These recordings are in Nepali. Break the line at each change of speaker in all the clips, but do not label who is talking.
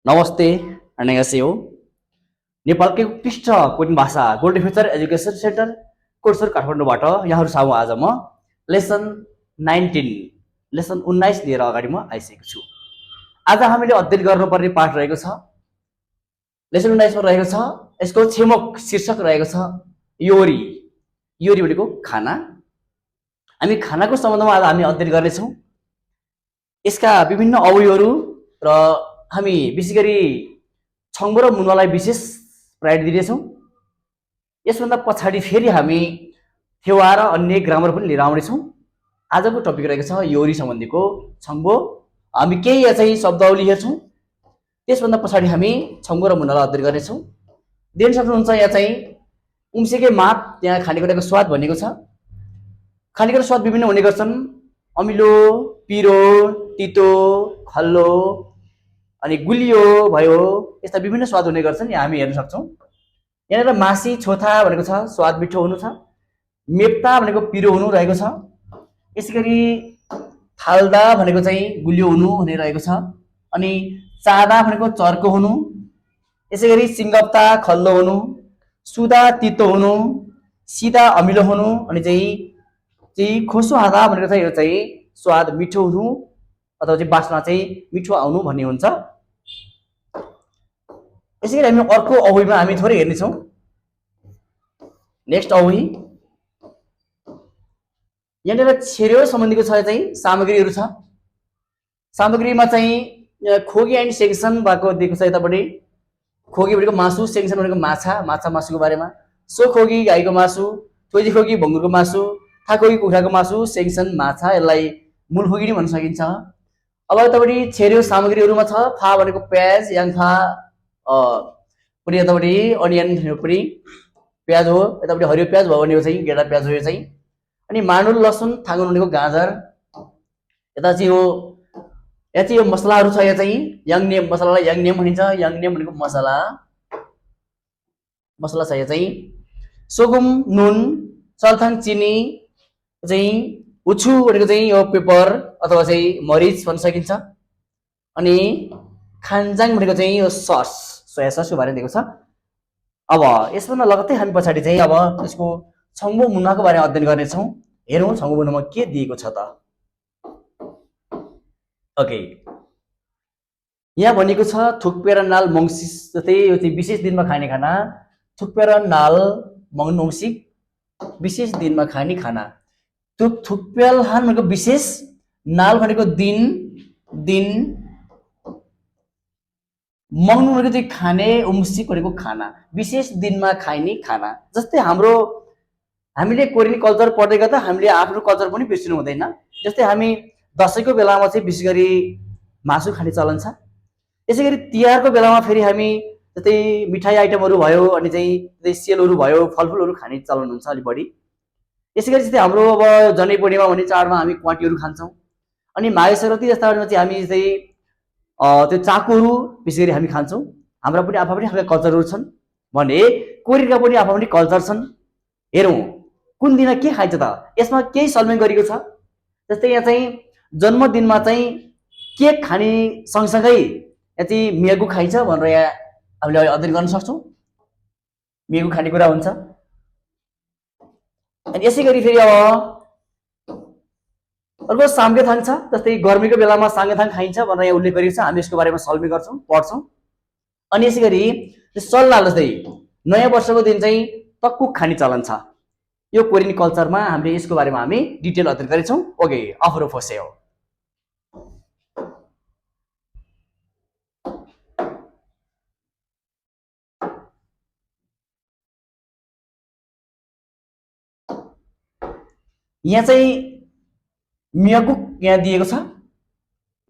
नमस्ते, 안녕하세요. नेपालकै उत्कृष्ट कोडिङ भाषा golden future education centre courser काठमाडौँबाट यहाँहरू सामु आज म लेसन 19 लेसन 19 लिएर अगाडि म आइसकेको छु। आज हामीले अध्ययन गर्नुपर्ने पाठ रहेको छ लेसन 19 मा रहेको छ। यसको छेमक शीर्षक रहेको छ योरी। योरी भनेको खाना। हामी खानाको सम्बन्धमा आज हामी अध्ययन गर्नेछौँ। यसका विभिन्न अवयवहरू र हामी विशेष गरी छङ्गो र मुनालाई विशेष प्रायोरिटी दिनेछौँ। यसभन्दा पछाडि फेरि हामी थेवा र अन्य ग्रामर पनि लिएर आउनेछौँ। आजको टपिक रहेको छ योरी सम्बन्धीको छङ्गो। हामी केही चाहिँ शब्दावली हेर्छौँ। त्यसभन्दा पछाडि हामी छङ्गो र मुनालाई अध्ययन गर्नेछौँ। देख्न सक्नुहुन्छ यहाँ चाहिँ उम्सेके मात त्यहाँ खानेकुराको स्वाद भनेको छ। खानेकुरा स्वाद विभिन्न हुने गर्छन्। अमिलो, पिरो, तितो, खल्लो अनि गुलियो भयो, यस्ता विभिन्न स्वाद हुने गर्छन्। यहाँ हामी हेर्न सक्छौँ। यहाँनिर मासी छोथा भनेको छ, स्वाद मिठो हुनु छ। मेप्ता भनेको पिरो हुनु रहेको छ। यसै गरी थाल्दा भनेको चाहिँ गुलियो हुनु हुने रहेको छ। अनि चादा भनेको चर्को हुनु। यसै गरी सिङ्गप्ता खल्लो हुनु, सुदा तितो हुनु, सिधा अमिलो हुनु अनि चाहिँ खोसो हादा भनेको चाहिँ यो चाहिँ स्वाद मिठो हुनु अथवा चाहिँ बास्ना चाहिँ मिठो आउनु भन्ने हुन्छ। यसै गरी हामी अर्को अवयमा हामी थोरै हेर्नेछौँ। नेक्स्ट अवय यहाँनिर छेर्यो सम्बन्धीको छ चाहिँ सामग्रीहरू छ। सामग्रीमा चाहिँ खोगी एन्ड सेक्सन भएको दिएको छ। यतापट्टि खोगी भनेको मासु, सेक्सन भनेको माछा, माछा मासुको बारेमा। सो खोगी गाईको मासु, थोजी खोगी भङ्गुरको मासु, था खोगी कुखुराको मासु, सेक्सन माछा, यसलाई मूल खोगी नि भन्न सकिन्छ। अब यतापट्टि छेर्यो सामग्रीहरूमा छ फा भनेको प्याज, याङफा पनि यतापट्टि अनियन पनि प्याज हो। यतापट्टि हरियो प्याज भयो भने यो चाहिँ गेडा प्याज हो यो चाहिँ। अनि मानुल लसुन थाङ्गुन भनेको गाजर। यता चाहिँ यो मसलाहरू छ। यहाँ चाहिँ याङनेम मसलालाई याङनेम भनिन्छ। याङनेम भनेको मसला छ। यहाँ चाहिँ सोगुम नुन, चल्थाङ चिनी, चाहिँ उछु भनेको चाहिँ यो पेपर अथवा चाहिँ मरिच भन्न सकिन्छ। अनि खान्जाङ भनेको चाहिँ यो सस, सोया ससको बारेमा दिएको छ। अब यसभन्दा लगत्तै हामी पछाडि चाहिँ अब यसको छङ्गो मुनाको बारेमा अध्ययन गर्नेछौँ। हेरौँ छङ्गो मुनामा के दिएको छ त। ओके, यहाँ भनेको छ थुक्पेर नाल मङ्सिस, जस्तै यो चाहिँ विशेष दिनमा खाने खाना। थुक्पेर नाल मङ्सिक विशेष दिनमा खाने खाना। त्यो थुक्पेल हान भनेको विशेष, नाल भनेको दिन, मङ्नु भनेको चाहिँ खाने, उम्सिक भनेको खाना, विशेष दिनमा खाइने खाना। जस्तै हामीले कोरियन कल्चर पढ्दै गर्दा हामीले आफ्नो कल्चर पनि बिर्सिनु हुँदैन। जस्तै हामी दसैँको बेलामा चाहिँ विशेष गरी मासु खाने चलन छ। यसै गरी तिहारको बेलामा फेरि हामी जस्तै मिठाई आइटमहरू भयो अनि चाहिँ सेलहरू भयो, फलफुलहरू खाने चलन हुन्छ अलिक बढी। यसै गरी जस्तै हाम्रो अब जनै पूर्णिमा भन्ने चाडमा हामी क्वाटीहरू खान्छौँ। अनि माघे सङ्क्रान्ति जस्ता चाहिँ हामी चाहिँ त्यो चाकुहरू विशेष गरी हामी खान्छौँ। हाम्रा पनि आफ्ना कल्चरहरू छन् भने कोरियनका पनि आफ्ना कल्चर छन्। हेरौँ कुन दिन के खाइन्छ त। यसमा केही सल्मेन गरेको छ। जस्तै यहाँ चाहिँ जन्मदिनमा चाहिँ केक खाने सँगसँगै यहाँ चाहिँ मेगु खाइन्छ भनेर यहाँ हामीले अध्ययन गर्न सक्छौँ। मेगु खाने कुरा हुन्छ। अनि यसै गरी फेरि अब अर्को साङ्गेथाङ छ। जस्तै गर्मीको बेलामा साङ्गेथाङ खाइन्छ भनेर यहाँ उल्लेख गरिएको छ। हामी यसको बारेमा सल्भे गर्छौँ, पढ्छौँ। अनि यसै गरी सल्लाह जस्तै नयाँ वर्षको दिन चाहिँ तक्कुक खाने चलन छ। यो कोरियन कल्चरमा हामीले यसको बारेमा हामी डिटेल अध्ययन गरेछौँ। ओके, अफरो फोसेओ। यहाँ चाहिँ मियागुक यहाँ दिएको छ।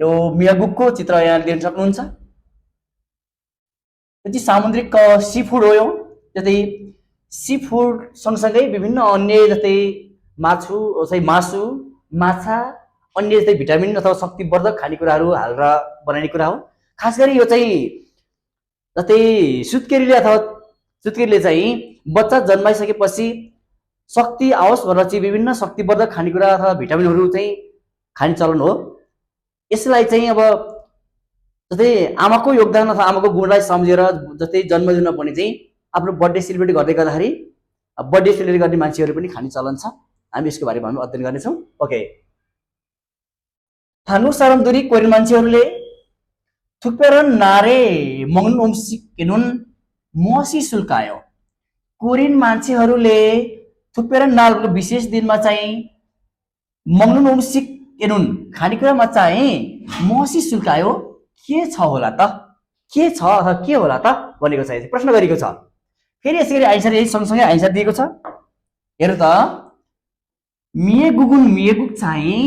यो मियागुकको चित्र यहाँ देख्न सक्नुहुन्छ। यो चाहिँ सामुद्रिक सी फुड हो। यो जस्तै सी फुड सँगसँगै विभिन्न अन्य जस्तै मासु, माछा, अन्य जस्तै भिटामिन अथवा शक्तिवर्धक खानेकुराहरू हालेर बनाइने कुरा हो। खास गरी यो चाहिँ जस्तै सुत्केरीले चाहिँ बच्चा जन्माइसकेपछि शक्ति आओस् भनेर चाहिँ विभिन्न शक्तिवर्धक खानेकुरा अथवा भिटामिनहरू चाहिँ खाने चलन हो। यसलाई चाहिँ अब जस्तै आमाको योगदान अथवा आमाको गुणलाई सम्झेर जस्तै जन्मदिनमा पनि चाहिँ आफ्नो बर्थडे सेलिब्रेट गर्दै गर्दाखेरि बर्थडे सेलिब्रेट गर्ने मान्छेहरू पनि खाने चलन छ। हामी यसको बारेमा हामी अध्ययन गर्नेछौँ। ओके, थानु सारमदुरी कोरियन मान्छेहरूले थुक्पेर नारे मङ्नु उम्सिक केनुन मोसी सुल्कायो। कोरियन मान्छेहरूले थुक्पेर नालको विशेष दिनमा चाहिँ मङ्नु उम्सिक केनुन खानेकुरामा चाहिँ मोसी सुल्कायो। के छ होला त, के छ अथवा के होला त भनेको छ, प्रश्न गरेको छ। फेरि यसै गरी आन्सर यही सँगसँगै आन्सर दिएको छ। हेर्नु त, मिएगुगुन मिएगुक चाहिँ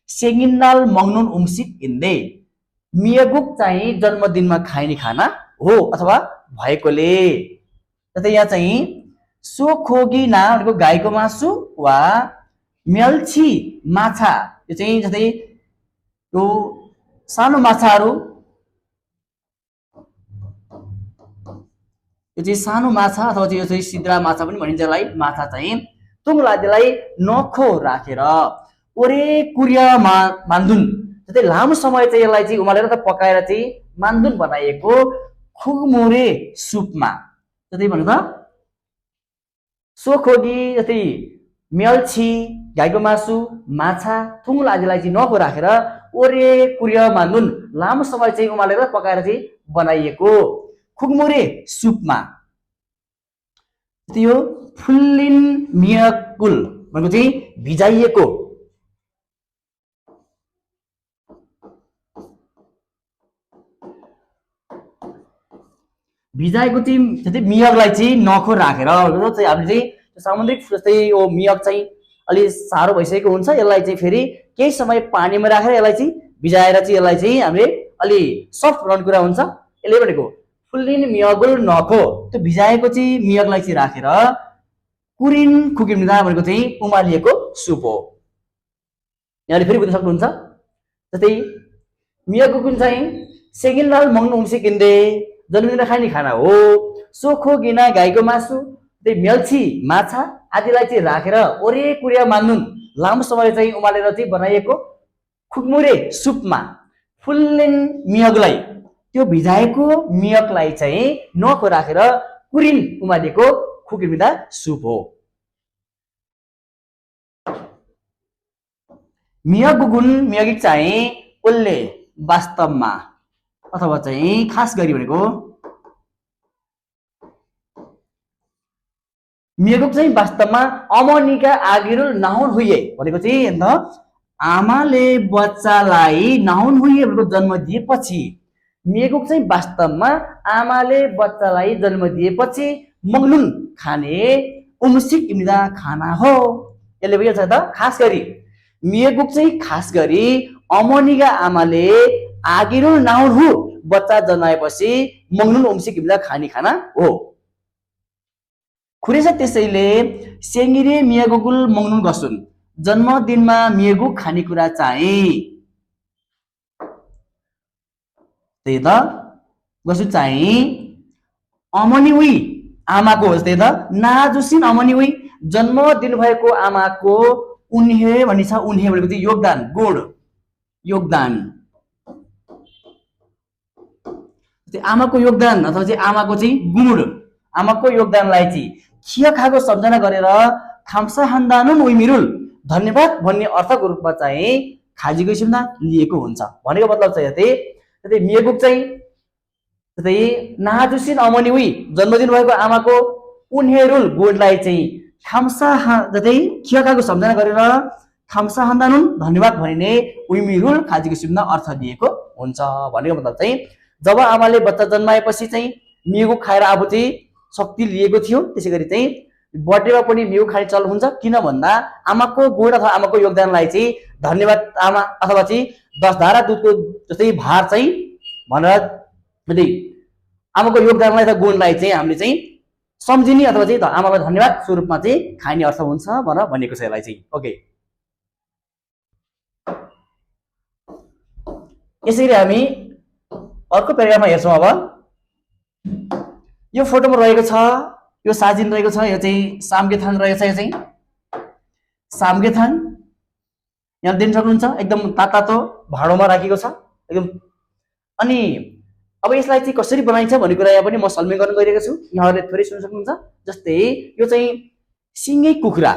सेगिन्नाल मङ्नुन उम्सिक इन्दे। मिएगुक चाहिँ जन्मदिनमा खाइने खाना हो अथवा भएकोले। जस्तै यहाँ चाहिँ सोखोगिना भनेको गाईको मासु वा मेल्छी माछा, यो चाहिँ जस्तै यो सानो माछाहरू, यो चाहिँ सानो माछा अथवा यो चाहिँ सिद्रा माछा पनि भनिन्छ यसलाई। माछा चाहिँ तुङलादिलाई नखो राखेर ओरे कुरिया मान्दुन, जस्तै लामो समय चाहिँ यसलाई चाहिँ उमालेर त पकाएर चाहिँ मान्दुन बनाइएको खुगमुरे सुपमा। जस्तै भन्नु त सोखोगी जस्तै मेल्छी गाईको मासु माछा थुङ्गुल आदिलाई चाहिँ नखो राखेर ओरे कुरिया मान्दुन लामो समय चाहिँ उमालेर पकाएर चाहिँ बनाइएको खुगमुरे सुपमा। यो फुल्लिन मियाकुल भनेको चाहिँ भिजाइएको, भिजाएको चाहिँ जस्तै मियगलाई चाहिँ नखो राखेर चाहिँ हामीले चाहिँ सामुद्रिक जस्तै यो मियग चाहिँ अलि साह्रो भइसकेको हुन्छ, यसलाई चाहिँ फेरि केही समय पानीमा राखेर यसलाई चाहिँ भिजाएर चाहिँ यसलाई चाहिँ हामीले अलि सफ्ट बनाउने कुरा हुन्छ। यसले भनेको फुल्लिन मियगुल नखो, त्यो भिजाएको चाहिँ मियगलाई चाहिँ राखेर कुरिन खुकिमिदा भनेको चाहिँ उमालिएको सुप हो। यहाँले फेरि बुझ्न सक्नुहुन्छ। जस्तै मियगुकुन चाहिँ सेगिनलाल मङ्नु उम्सिकिन्दे जन्मदिनमा खाइने खाना हो। सोखो गिना गाईको मासु, मेल्छी माछा आदिलाई चाहिँ राखेर ओरे कुरिया मान्दुन लामो समय चाहिँ उमालेर चाहिँ बनाइएको खुकमुरे सुपमा फुल्लिन मियगलाई, त्यो भिजाएको मियगलाई चाहिँ नखो राखेर कुरिन उमालेको खुकिमिदा सुप हो। मियगुगुन मियगिक चाहिँ उल्ले वास्तवमा अथवा चाहिँ खास गरी भनेको मियगुक चाहिँ वास्तवमा अमनिका आगिरुल नाहुन हुए भनेको चाहिँ आमाले बच्चालाई नाहुन हुए भनेको जन्म दिएपछि, मियगुक चाहिँ वास्तवमा आमाले बच्चालाई जन्म दिएपछि मङ्नुन खाने उम्सिक इम्दा खाना हो। यसले के छ त, खास गरी मियगुक चाहिँ खास गरी अमनिका आमाले आगिरुल नाहुन हु बच्चा जन्माएपछि मङ्नुन उम्सिक इम्दा खाने खाना हो। खुरेछ त्यसैले सेङ्गिरे मियागुगुल मङ्नुन गसुन, जन्मदिनमा मियगुक खानेकुरा चाहिँ त्यही त गसु चाहिँ अमनी उई आमाको हो। त्यही त नाजुसिन अमनी उई जन्म दिनुभएको आमाको उन्हे भनिन्छ। उन्हे भनेको चाहिँ योगदान, गुण, योगदान, आमाको योगदान अथवा चाहिँ आमाको चाहिँ गुण, आमाको योगदानलाई चाहिँ खिया खाको सम्झना गरेर खाम्सा हान्दानुन उइमिरुल धन्यवाद भन्ने अर्थको रूपमा चाहिँ खाजीको सिममा लिएको हुन्छ। भनेको मतलब चाहिँ यतै मियगुक चाहिँ यतै नाजुसिन अमनी उइ जन्मदिन भएको आमाको उन्हेरुल गुणलाई चाहिँ खाम्सा जतै खिया खाको सम्झना गरेर खाम्सा हान्दानुन धन्यवाद भनिने उइमिरुल खाजीको सिममा अर्थ दिएको हुन्छ। भनेको मतलब चाहिँ जब आमाले बच्चा जन्माएपछि चाहिँ मियगुक खाएर आफू चाहिँ शक्ति लिएको थियो, त्यसै गरी चाहिँ बर्थडेमा पनि मियगुक खाने चलन हुन्छ। किन भन्दा आमाको गुण अथवा आमाको योगदानलाई चाहिँ धन्यवाद आमा अथवा चाहिँ 10 धारा दुधको जस्तै भार चाहिँ भनेर आमाको योगदानलाई अथवा गुणलाई चाहिँ हामीले चाहिँ सम्झिने अथवा चाहिँ आमालाई धन्यवाद स्वरूपमा चाहिँ खाने अर्थ हुन्छ भनेर भनेको छ यसलाई चाहिँ। ओके, यसरी हामी अर्को प्याराग्राफमा हेर्छौँ। अब यो फोटोमा रहेको छ, यो साजिन रहेको छ, यो चाहिँ सामगेथान रहेको छ। यो चाहिँ सामगेथान यहाँ देख्न सक्नुहुन्छ, एकदम तातो भाँडोमा राखेको छ एकदम। अनि अब यसलाई चाहिँ कसरी बनाइन्छ भन्ने कुरा यहाँ पनि म सल्मीकरण गरिरहेको छु, यहाँहरूले थोरै सुन्न सक्नुहुन्छ। जस्तै यो चाहिँ सिङ्गै कुखुरा,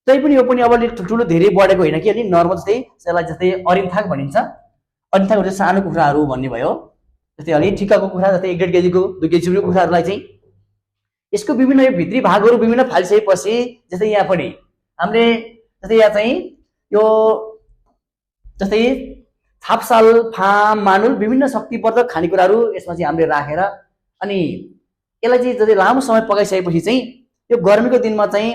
तै पनि यो पनि अब अलिक ठुल्ठुलो धेरै बढेको होइन कि, अलि नर्मल जस्तै यसलाई जस्तै अरिन्थाक भनिन्छ। अरिन्थाक चाहिँ सानो कुखुराहरू भन्ने भयो। जस्तै अलि ठिक्कको कुखुरा जस्तै 1.5 केजीको 2 केजीको कुखुराहरूलाई चाहिँ यसको विभिन्न यो भित्री भागहरू विभिन्न फालिसकेपछि जस्तै यहाँ पनि हामीले जस्तै यहाँ चाहिँ यो जस्तै छापसाल, फाम, मानुल विभिन्न शक्तिवर्धक खानेकुराहरू यसमा चाहिँ हामीले राखेर अनि यसलाई चाहिँ जस्तै लामो समय पकाइसकेपछि चाहिँ यो गर्मीको दिनमा चाहिँ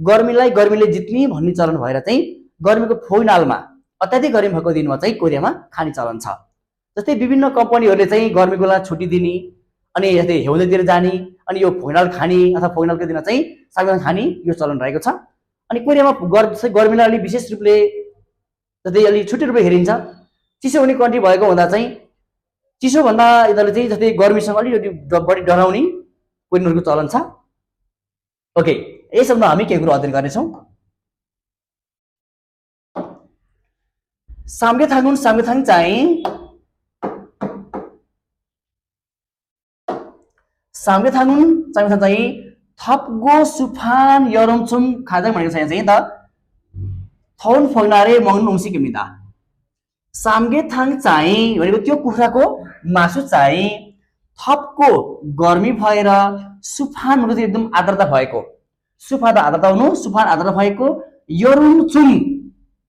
गर्मीले जित्ने भन्ने चलन भएर चाहिँ गर्मीको फोइनालमा अत्याधिक गर्मी भएको दिनमा चाहिँ कोरियामा खाने चलन छ। जस्तै विभिन्न कम्पनीहरूले चाहिँ गर्मीको लागि छुट्टी दिने अनि जस्तै हिउँदतिर जाने अनि यो फोइनाल खाने अथवा फोइनालको दिन चाहिँ सागदान खाने यो चलन रहेको छ। अनि कोरियामा गर्मीलाई अलि विशेष रूपले जस्तै अलि छुट्टै रूपले हेरिन्छ। चिसो हुने कन्ट्री भएको हुँदा चाहिँ चिसोभन्दा यिनीहरूले चाहिँ जस्तै गर्मीसँग अलिकति बढी डराउने कोरियनहरूको चलन छ। ओके, यही सबमा हामी केही कुरो अध्ययन गर्नेछौँ। सामगेथाङ चाहिँ थप्गो सुफान यरमचुम खाजाङ भनेको छ। यहाँ चाहिँ त थौन फोग्नारे मग्नु उम्सिकिमिदा सामगेथाङ चाहिँ भनेको त्यो कुखुराको मासु चाहिँ थपको गर्मी भएर सुफान भनेको चाहिँ एकदम आर्द्रता भएको, सुफा त आर्द्रता हुनु, सुफान आर्द्रता भएको, यरुमचुम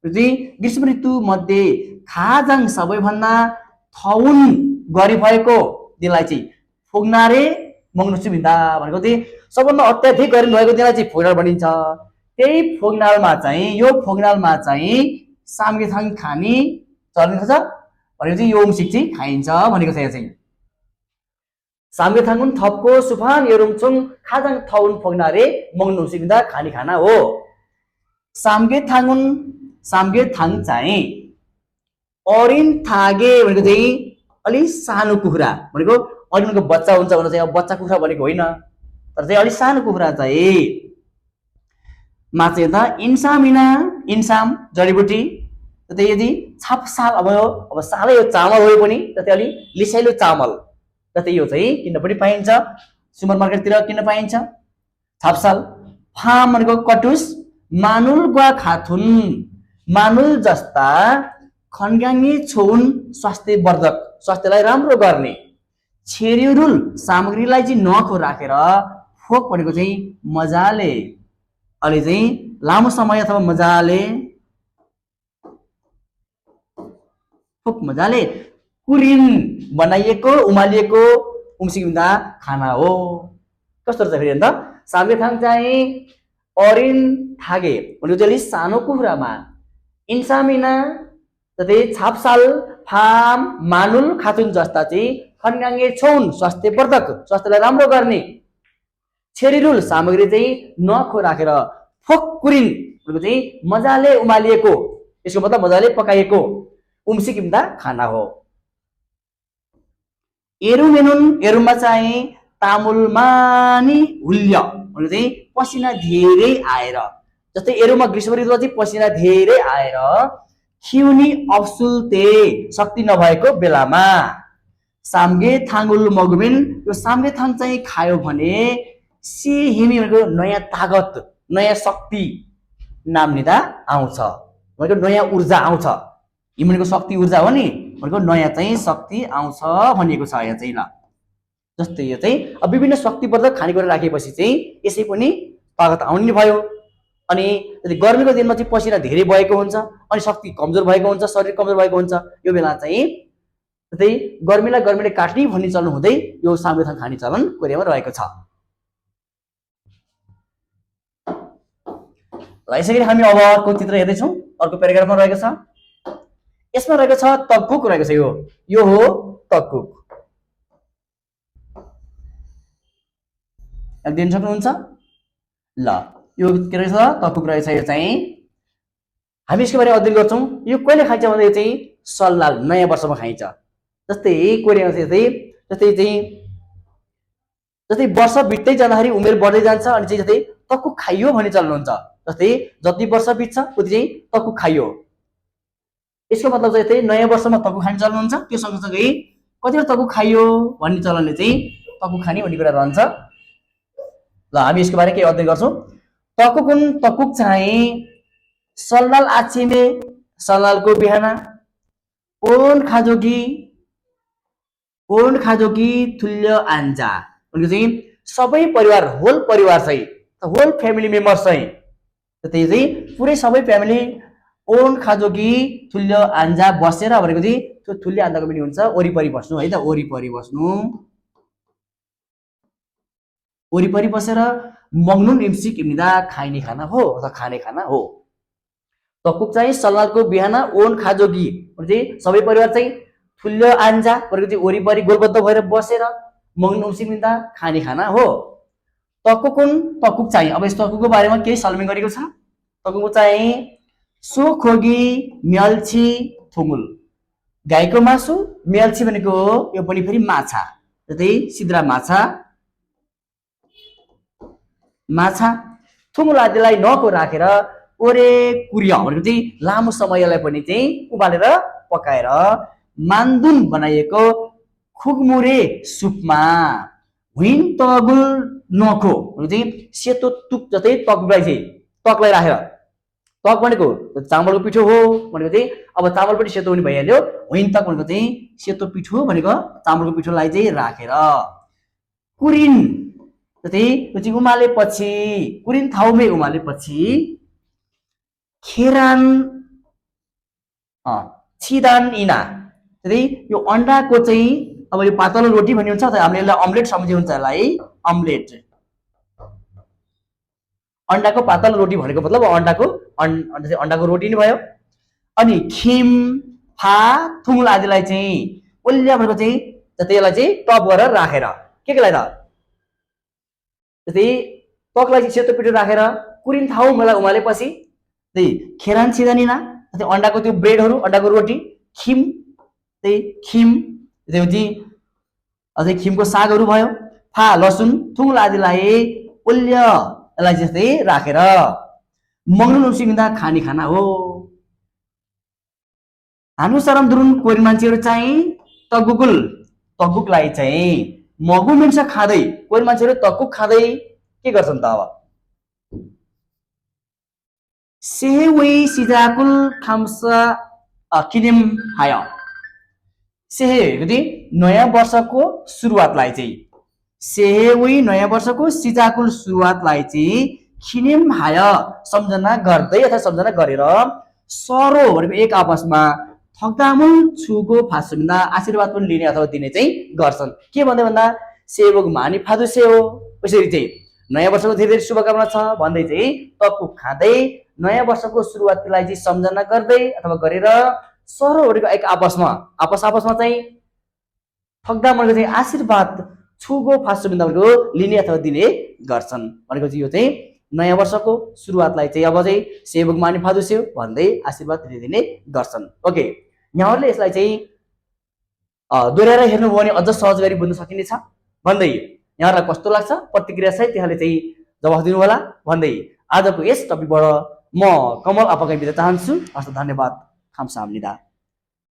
चाहिँ ग्रीष्म ऋतु मध्ये खाजाङ सबैभन्दा थौन गरी भएको दिनलाई चाहिँ फोग्नारे मग्नुचुम हिँड्दा भनेको चाहिँ सबभन्दा अत्याधिक गर्मी भएको दिनलाई चाहिँ फोग्नाल भनिन्छ। त्यही फोग्नालमा चाहिँ सामगेथाङ खाने चलन छ भनेको चाहिँ यो उम्सिक चाहिँ खाइन्छ भनेको छ। यहाँ चाहिँ सामगेथाङ थपको सुफान यरुमचुङ खाजाङ थौन फोग्नारे मग्नु उम्सिक खाने खाना हो। सामगेथाङ चाहिँ अरिन्थागे भनेको चाहिँ अलि सानो कुखुरा भनेको अरिनको बच्चा हुन्छ भने चाहिँ अब बच्चा कुखुरा भनेको होइन, तर चाहिँ अलि सानो कुखुरा चाहिँ मा चाहिँ त इन्साम जडीबुटी जस्तै यदि छापसाल अब सालै यो चामल हो पनि जस्तै अलि लिसाइलो चामल जस्तै यो चाहिँ किन्न पनि पाइन्छ, सुपर मार्केटतिर किन्न पाइन्छ। छापसाल फाम भनेको कटुस, मानुल ग्वा खाथुन मानुल जस्ता खन्गाङ्गी छोन स्वास्थ्यवर्धक स्वास्थ्यलाई राम्रो गर्ने छेरिरुल सामग्रीलाई चाहिँ नखो राखेर फोक भनेको चाहिँ मजाले अलि चाहिँ लामो समय अथवा मजाले कुरिन बनाइएको उमालिएको उम्सिँदा खाना हो। कस्तो रहेछ फेरि अन्त सामगेथाङ चाहिँ अरिन्थागे भनेको चाहिँ अलिक सानो कुखुरामा, इन्सामिना जस्तै छापसाल फाम मानुल खातुन जस्ता चाहिँ खन्गाङ्गे छौन स्वास्थ्यवर्धक स्वास्थ्यलाई राम्रो गर्ने छेरिरुल सामग्री चाहिँ नखो राखेर फोक कुरिन भनेको चाहिँ मजाले उमालिएको, यसको मतलब मजाले पकाइएको उम्सिकिम्दा खाना हो। एरुममा चाहिँ तामुलमानी हुल्य भनेको चाहिँ पसिना धेरै आएर, जस्तै एरुमा ग्रीष्म ऋतुमा चाहिँ पसिना धेरै आएर खिउनी अफसुल्ते शक्ति नभएको बेलामा सामगेथाङुल मगुमिन यो सामगेथाङ चाहिँ खायो भने सी हिमी भनेको नयाँ तागत नयाँ शक्ति नाम्निदा आउँछ भनेको नयाँ ऊर्जा आउँछ। हिम शक्ति ऊर्जा हो नि भनेको नयाँ चाहिँ शक्ति आउँछ भनिएको छ यहाँ चाहिँ। ल जस्तै यो चाहिँ अब विभिन्न शक्तिवर्धक खानेकुरा राखेपछि चाहिँ यसै पनि तागत आउने भयो। अनि गर्मीको दिनमा चाहिँ पसिना धेरै भएको हुन्छ अनि शक्ति कमजोर भएको हुन्छ, शरीर कमजोर भएको हुन्छ, यो बेला चाहिँ जस्तै गर्मीले काट्ने भन्ने चलन हुँदै यो सामगेथाङ खाने चलन कोरियामा रहेको छ। यसरी हामी अब अर्को चित्र हेर्दैछौँ। अर्को प्याराग्राफमा रहेको छ, यसमा रहेको छ तक्कुक रहेको छ। यो हो तक्कुक, दिन सक्नुहुन्छ ल। यो के रहेछ तक्कुक रहेछ। यो चाहिँ हामी यसको बारेमा अध्ययन गर्छौँ। यो कहिले खाइन्छ भन्दा यो चाहिँ सल्लाल नयाँ वर्षमा खाइन्छ। जस्तै कोरियामा चाहिँ जस्तै वर्ष बित्दै जाँदाखेरि उमेर बढ्दै जान्छ अनि चाहिँ जस्तै तक्कुक खाइयो भन्ने चलन हुन्छ। जस्तै जति वर्ष बित्छ उति चाहिँ तक्कुक खाइयो। यसको मतलब चाहिँ नयाँ वर्षमा तक्कुक खाने चलन हुन्छ। त्यो सँगसँगै कतिवटा तकु खाइयो भन्ने चलनले चाहिँ तकु खाने भन्ने कुरा रहन्छ। ल हामी यसको बारे केही अध्ययन गर्छौँ। तकुकुन तकुक चाहिँ सल्लाल आछिमे सल्लालको बिहाना ओन खाजोगी थुल्य आन्जा भनेको चाहिँ सबै परिवार होल परिवार चाहिँ होल फ्यामिली मेम्बर्स चाहिँ त्यही चाहिँ पुरै सबै फ्यामिली ओन खाजोगी थुल्य आन्जा बसेर भनेको चाहिँ त्यो थुल्य आन्जाको पनि हुन्छ वरिपरि बस्नु है त, वरिपरि बस्नु, वरिपरि बसेर मग्नुन इम्सिक इम्दा खाइने खाना हो अथवा खाने खाना हो। तकुक चाहिँ सल्लालको बिहाना ओन खाजोगी चाहिँ सबै परिवार चाहिँ थुल्य आन्जा भनेको चाहिँ वरिपरि गोलबद्ध भएर बसेर मग्नुन इम्सिक इम्दा खाने खाना हो। तकुकुन तकुक चाहिँ अब यस तकुकको बारेमा केही सल्मिङ गरेको छ। तकुक चाहिँ सुखोगी म्याल्छी थुमुल गाईको मासु, म्याल्छी भनेको यो पनि फेरि माछा, जस्तै सिद्रा माछा, थुमुल आदिलाई नको राखेर ओरे कुरिया भनेको चाहिँ लामो समयलाई पनि चाहिँ उबालेर पकाएर मान्दुन बनाइएको खुगमुरे सुपमा हुइन तगुल नको भनेको चाहिँ सेतो तुक जस्तै तकलाई चाहिँ तकलाई राखेर, तक भनेको चामलको पिठो हो भनेको चाहिँ अब चामल पनि सेतो पनि भइहाल्यो, होइन तक भनेको चाहिँ सेतो पिठो भनेको चामलको पिठोलाई चाहिँ राखेर कुरिन जस्तै त्यो चाहिँ उमालेपछि कुरिन थाउमै उमालेपछि खेरान छिदान इना जस्तै यो अन्डाको चाहिँ अब यो पातलो रोटी भन्ने हुन्छ हामीले यसलाई अम्लेट सम्झे हुन्छ, यसलाई अम्लेट अन्डाको पातलो रोटी भनेको मतलब अन्डाको रोटी नै भयो। अनि खिम फा थुमुल आदिलाई चाहिँ ओल्ल्या भनेको चाहिँ त्यसलाई चाहिँ टप गरेर राखेर के लाई त जस्तै तकलाई चाहिँ सेतो पिठो राखेर कुरिन थाउ मलाई उमालेपछि त्यही खेरान छिदानिना जस्तै अन्डाको त्यो ब्रेडहरू अन्डाको रोटी खिम त्यही खिम त्यो चाहिँ अझै खिमको सागहरू भयो, फा लसुन थुमुल आदिलाई ओल्ल्या यसलाई जस्तै राखेर मग्नुन उसिँदा खाने खाना हो। हानु सरम दुरुन कोरिन मान्छेहरू चाहिँ तकुकलाई चाहिँ मगु मिन्छ खाँदै कोरिन मान्छेहरू तकुक खाँदै के गर्छन् त अब सेहे सिजाकुल खाम्सा किनिम हाय सेहे नयाँ वर्षको सुरुवातलाई चाहिँ सेहे नयाँ वर्षको सिजाकुल सुरुवातलाई चाहिँ खिनिम हाय सम्झना गर्दै अथवा सम्झना गरेर सरो भनेको एक आपसमा थक्दामुल छुको फासुन्दा आशीर्वाद पनि लिने अथवा दिने चाहिँ गर्छन्। के भन्दै भन्दा सेवक मानि फादु से हो यसरी चाहिँ नयाँ वर्षको धेरै धेरै शुभकामना छ भन्दै चाहिँ तकुक खाँदै नयाँ वर्षको सुरुवातलाई चाहिँ सम्झना गर्दै अथवा गरेर सरो भनेको एक आपसमा चाहिँ थक्दा भनेको चाहिँ आशीर्वाद छुगो फासुन्दाको लिने अथवा दिने गर्छन् भनेको चाहिँ यो चाहिँ नयाँ वर्षको सुरुवातलाई चाहिँ अब चाहिँ सेवक मानि फादु से भन्दै आशीर्वाद दिने गर्छन्। ओके, यहाँहरूले यसलाई चाहिँ दोहोऱ्याएर हेर्नुभयो भने अझ सहज गरी बुझ्न सकिनेछ भन्दै यहाँहरूलाई कस्तो लाग्छ प्रतिक्रिया सहित त्यहाँले चाहिँ जवाफ दिनु होला भन्दै आजको यस टपिकबाट म कमल आपका बिदा चाहन्छु। हस्त धन्यवाद। खामसामनिदा।